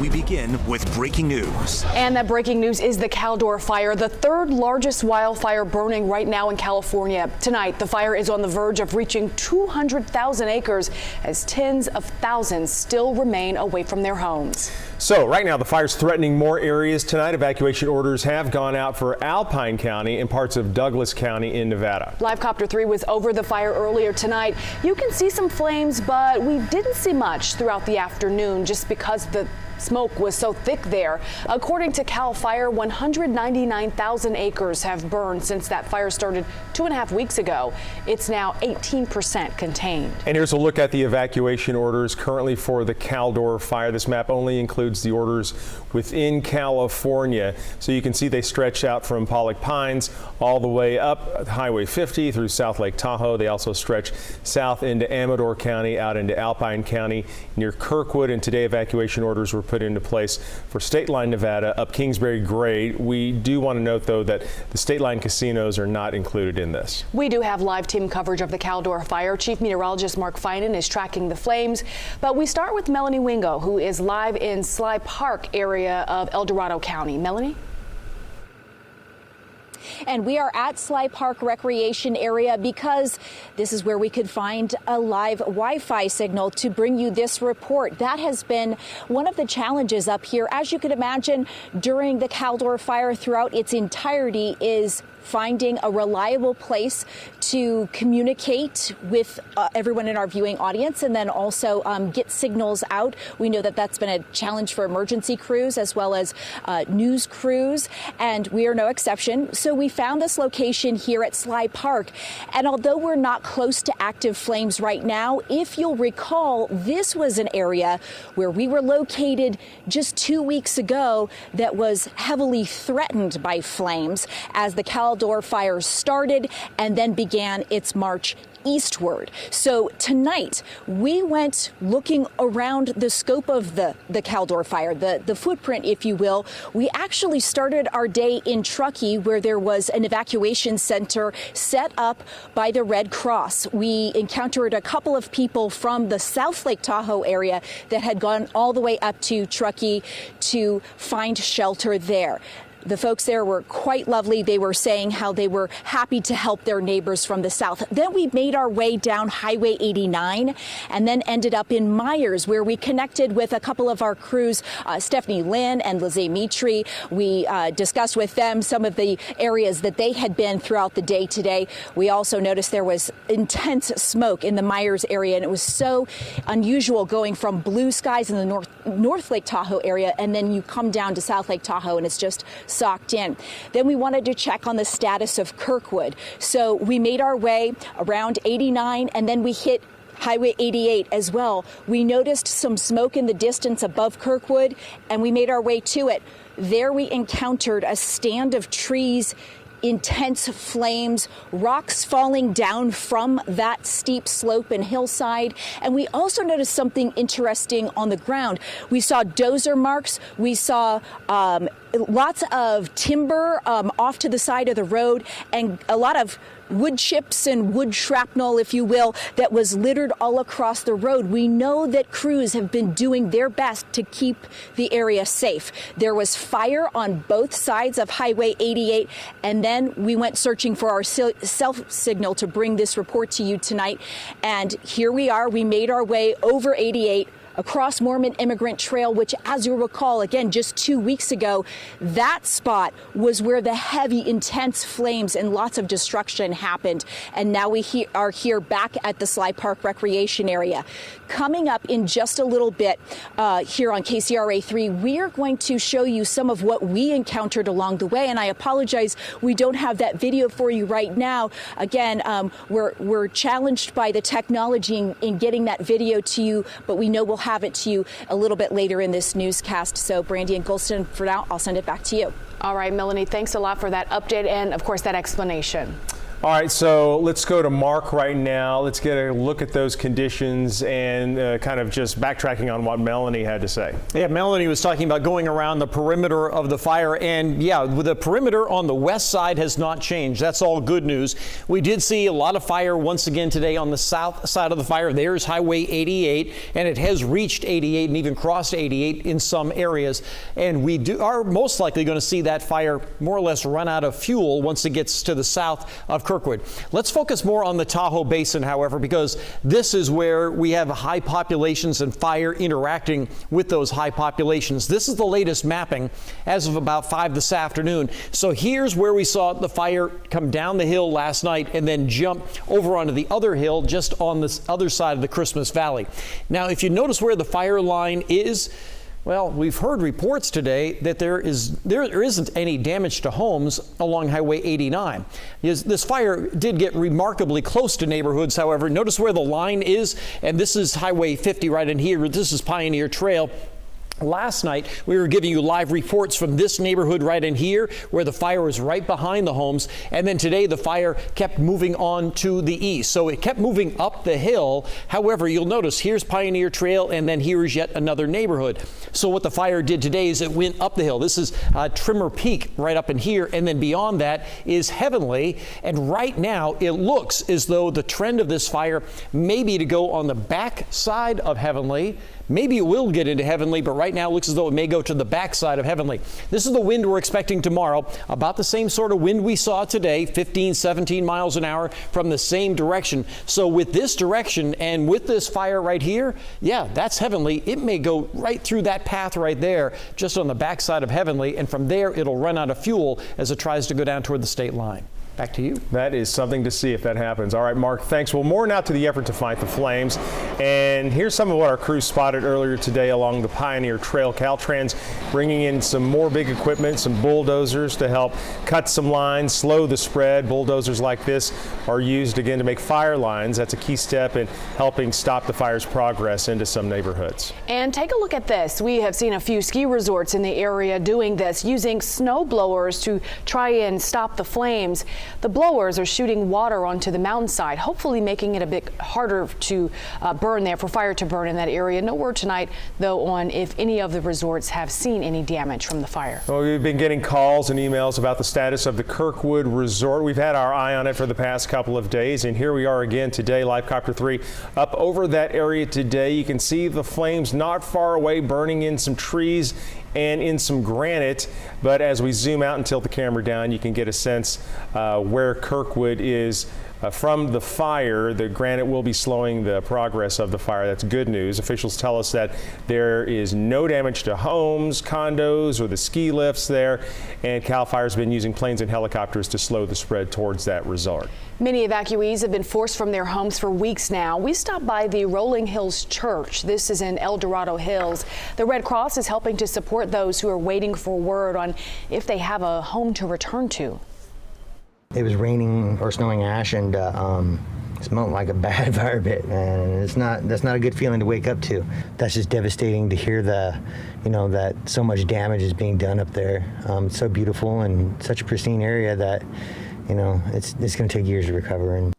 We begin with breaking news. And that breaking news is the Caldor fire, the third largest wildfire burning right now in California. Tonight, the fire is on the verge of reaching 200,000 acres as tens of thousands still remain away from their homes. So right now, the fire's threatening more areas tonight. Evacuation orders have gone out for Alpine County and parts of Douglas County in Nevada. Live Copter 3 was over the fire earlier tonight. You can see some flames, but we didn't see much throughout the afternoon just because the smoke was so thick there. According to CAL FIRE, 199,000 acres have burned since that fire started 2.5 weeks ago. It's now 18% contained. And here's a look at the evacuation orders currently for the Caldor fire. This map only includes the orders within California. So you can see they stretch out from Pollock Pines all the way up Highway 50 through South Lake Tahoe. They also stretch south into Amador County, out into Alpine County near Kirkwood. And today evacuation orders were put into place for State Line, Nevada, up Kingsbury grade. We do want to note, though, that the State Line casinos are not included in this. We do have live team coverage of the Caldor fire. Chief Meteorologist Mark Finan is tracking the flames. But we start with Melanie Wingo, who is live in Sly Park area of El Dorado County. Melanie? And we are at Sly Park Recreation Area because this is where we could find a live Wi-Fi signal to bring you this report. That has been one of the challenges up here. As you can imagine, during the Caldor fire throughout its entirety is finding a reliable place to communicate with everyone in our viewing audience and then also get signals out. We know that that's been a challenge for emergency crews as well as news crews, and we are no exception. So we found this location here at Sly Park. And although we're not close to active flames right now, if you'll recall, this was an area where we were located just 2 weeks ago that was heavily threatened by flames as the Caldor fire started and then began its march eastward. So tonight we went looking around the scope of the Caldor fire, the footprint, if you will. We actually started our day in Truckee, where there was an evacuation center set up by the Red Cross. We encountered a couple of people from the South Lake Tahoe area that had gone all the way up to Truckee to find shelter there. The folks there were quite lovely. They were saying how they were happy to help their neighbors from the south. Then we made our way down Highway 89 and then ended up in Myers, where we connected with a couple of our crews, Stephanie Lynn and Lizzie Mitri. We discussed with them some of the areas that they had been throughout the day today. We also noticed there was intense smoke in the Myers area, and it was so unusual going from blue skies in the North Lake Tahoe area, and then you come down to South Lake Tahoe, and it's just socked in. Then we wanted to check on the status of Kirkwood. So we made our way around 89 and then we hit Highway 88 as well. We noticed some smoke in the distance above Kirkwood and we made our way to it. There we encountered a stand of trees, intense flames, rocks falling down from that steep slope and hillside. And we also noticed something interesting on the ground. We saw dozer marks. We saw lots of timber off to the side of the road and a lot of wood chips and wood shrapnel, if you will, that was littered all across the road. We know that crews have been doing their best to keep the area safe. There was fire on both sides of Highway 88, and then we went searching for our self signal to bring this report to you tonight. And here we are. We made our way over 88, across Mormon Immigrant Trail, which, as you'll recall, again, just 2 weeks ago, that spot was where the heavy, intense flames and lots of destruction happened. And now we are here back at the Sly Park Recreation Area. Coming up in just a little bit here on KCRA 3, we are going to show you some of what we encountered along the way. And I apologize, we don't have that video for you right now. Again, we're challenged by the technology in getting that video to you, but we know we'll have it to you a little bit later in this newscast. So Brandy and Golston, for now, I'll send it back to you. All right, Melanie, thanks a lot for that update and, of course, that explanation. All right, so let's go to Mark right now. Let's get a look at those conditions and kind of just backtracking on what Melanie had to say. Yeah, Melanie was talking about going around the perimeter of the fire, and yeah, the perimeter on the west side has not changed. That's all good news. We did see a lot of fire once again today on the south side of the fire. There's Highway 88, and it has reached 88 and even crossed 88 in some areas. And we are most likely going to see that fire more or less run out of fuel once it gets to the south of Kirkwood. Let's focus more on the Tahoe Basin, however, because this is where we have high populations and fire interacting with those high populations. This is the latest mapping as of about 5 this afternoon. So here's where we saw the fire come down the hill last night and then jump over onto the other hill just on this other side of the Christmas Valley. Now, if you notice where the fire line is, well, we've heard reports today that there isn't any damage to homes along Highway 89. This fire did get remarkably close to neighborhoods, however. Notice where the line is, and this is Highway 50 right in here. This is Pioneer Trail. Last night, we were giving you live reports from this neighborhood right in here where the fire was right behind the homes. And then today, the fire kept moving on to the east. So it kept moving up the hill. However, you'll notice here's Pioneer Trail and then here's yet another neighborhood. So what the fire did today is it went up the hill. This is Trimmer Peak right up in here. And then beyond that is Heavenly. And right now, it looks as though the trend of this fire may be to go on the back side of Heavenly. Maybe it will get into Heavenly, but right now it looks as though it may go to the backside of Heavenly. This is the wind we're expecting tomorrow, about the same sort of wind we saw today, 15, 17 miles an hour from the same direction. So with this direction and with this fire right here, yeah, that's Heavenly. It may go right through that path right there, just on the backside of Heavenly, and from there it'll run out of fuel as it tries to go down toward the state line. Back to you. That is something to see if that happens. All right, Mark, thanks. Well, more now to the effort to fight the flames. And here's some of what our crew spotted earlier today along the Pioneer Trail. Caltrans bringing in some more big equipment, some bulldozers to help cut some lines, slow the spread. Bulldozers like this are used again to make fire lines. That's a key step in helping stop the fire's progress into some neighborhoods. And take a look at this. We have seen a few ski resorts in the area doing this, using snow blowers to try and stop the flames. The blowers are shooting water onto the mountainside, hopefully making it a bit harder to burn there, for fire to burn in that area. No word tonight, though, on if any of the resorts have seen any damage from the fire. Well, we've been getting calls and emails about the status of the Kirkwood Resort. We've had our eye on it for the past couple of days, and here we are again today. Live Copter 3 up over that area today. You can see the flames not far away, burning in some trees and in some granite, but as we zoom out and tilt the camera down, you can get a sense where Kirkwood is from the fire. The granite will be slowing the progress of the fire. That's good news. Officials tell us that there is no damage to homes, condos, or the ski lifts there, and CAL FIRE's been using planes and helicopters to slow the spread towards that resort. Many evacuees have been forced from their homes for weeks now. We stopped by the Rolling Hills Church. This is in El Dorado Hills. The Red Cross is helping to support those who are waiting for word on if they have a home to return to. It was raining or snowing ash, and it smelled like a bad fire pit, and that's not a good feeling to wake up to. That's just devastating to hear that so much damage is being done up there. It's so beautiful and such a pristine area that it's going to take years to recover.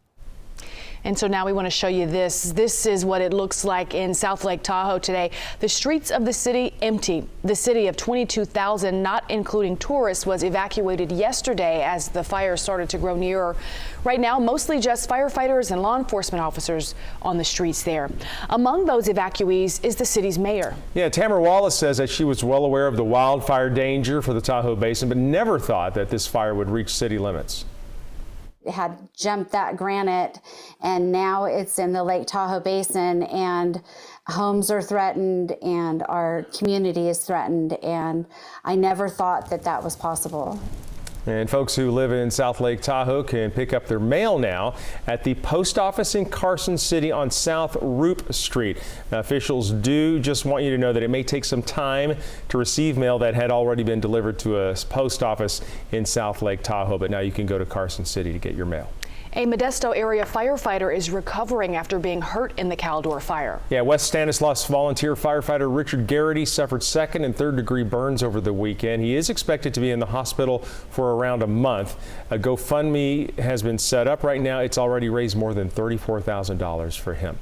And so now we want to show you this. This is what it looks like in South Lake Tahoe today. The streets of the city empty. The city of 22,000, not including tourists, was evacuated yesterday as the fire started to grow nearer. Right now, mostly just firefighters and law enforcement officers on the streets there. Among those evacuees is the city's mayor. Yeah, Tamara Wallace says that she was well aware of the wildfire danger for the Tahoe Basin, but never thought that this fire would reach city limits. Had jumped that granite, and now it's in the Lake Tahoe Basin, and homes are threatened and our community is threatened, and I never thought that was possible. And folks who live in South Lake Tahoe can pick up their mail now at the post office in Carson City on South Roop Street. Now, officials do just want you to know that it may take some time to receive mail that had already been delivered to a post office in South Lake Tahoe, but now you can go to Carson City to get your mail. A Modesto area firefighter is recovering after being hurt in the Caldor fire. Yeah, West Stanislaus volunteer firefighter Richard Garrity suffered second and third degree burns over the weekend. He is expected to be in the hospital for around a month. A GoFundMe has been set up right now. It's already raised more than $34,000 for him.